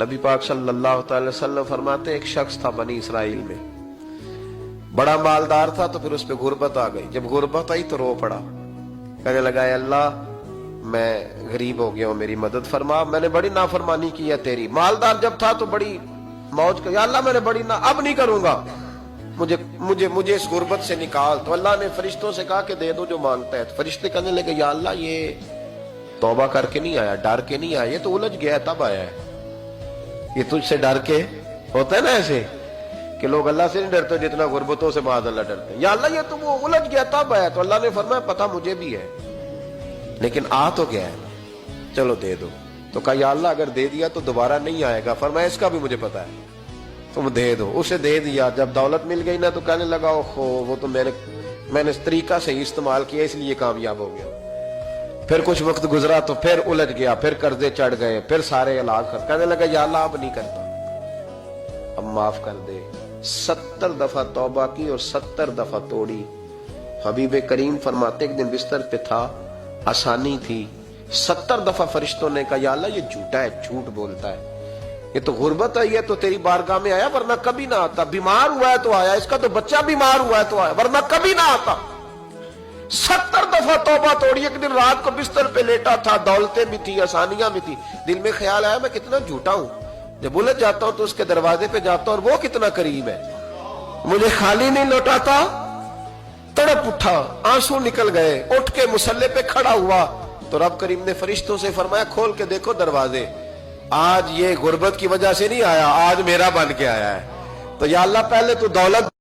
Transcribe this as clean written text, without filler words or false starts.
نبی پاک صلی اللہ تعالی وسلم فرماتے ایک شخص تھا بنی اسرائیل میں، بڑا مالدار تھا، تو پھر اس پہ غربت آ گئی۔ جب غربت آئی تو رو پڑا، کہنے لگا اے اللہ میں غریب ہو گیا ہوں، میری مدد فرما، میں نے بڑی نافرمانی کی ہے تیری۔ مالدار جب تھا تو بڑی موج کر، یا اللہ میں نے بڑی اب نہیں کروں گا، مجھے اس غربت سے نکال۔ تو اللہ نے فرشتوں سے کہا کہ دے دو جو مانگتا ہے۔ تو فرشتے کہنے لگے یا اللہ یہ توبہ کر کے نہیں آیا، ڈر کے نہیں آیا، یہ تو الجھ گیا تب آیا ہے، یہ تجھ سے ڈر کے ہوتا ہے نا ایسے کہ لوگ اللہ سے نہیں ڈرتے جتنا غربتوں سے معاذ اللہ ڈرتے ہیں۔ یا اللہ یہ تو وہ الجھ گیا تب آیا۔ تو اللہ نے فرمایا پتہ مجھے بھی ہے لیکن آ تو گیا ہے نا، چلو دے دو۔ تو کہا یا اللہ اگر دے دیا تو دوبارہ نہیں آئے گا۔ فرمایا اس کا بھی مجھے پتا ہے، تم دے دو۔ اسے دے دیا۔ جب دولت مل گئی نا تو کہنے لگا اوہو وہ تو میں نے اس طریقہ سے ہی استعمال کیا اس لیے کامیاب ہو گیا۔ پھر کچھ وقت گزرا تو پھر الجھ گیا، پھر قرضے چڑھ گئے، پھر سارے علاج کر، کہنے لگا یا اللہ اب نہیں کرتا، اب معاف کر دے۔ 70 دفعہ توبہ کی اور 70 دفعہ توڑی۔ حبیب کریم فرماتے ایک دن بستر پہ تھا، آسانی تھی، 70 دفعہ فرشتوں نے کہا یا اللہ یہ جھوٹا ہے، جھوٹ بولتا ہے، یہ تو غربت آئی ہے تو تیری بارگاہ میں آیا ورنہ کبھی نہ آتا، بیمار ہوا ہے تو آیا، اس کا تو بچہ بیمار ہوا ہے تو آیا ورنہ کبھی نہ آتا۔ 70 دفعہ توبہ توڑی۔ ایک دن رات کو بستر پہ لیٹا تھا، دولتیں بھی تھی، آسانیاں بھی تھی، دل میں خیال آیا میں کتنا جھوٹا ہوں، جب الجھ جاتا ہوں تو اس کے دروازے پہ جاتا ہوں اور وہ کتنا قریب ہے، مجھے خالی نہیں لوٹاتا۔ تڑپ اٹھا، آنسو نکل گئے، اٹھ کے مصلی پہ کھڑا ہوا تو رب کریم نے فرشتوں سے فرمایا کھول کے دیکھو دروازے، آج یہ غربت کی وجہ سے نہیں آیا، آج میرا بن کے آیا ہے۔ تو یا اللہ پہلے تو دولت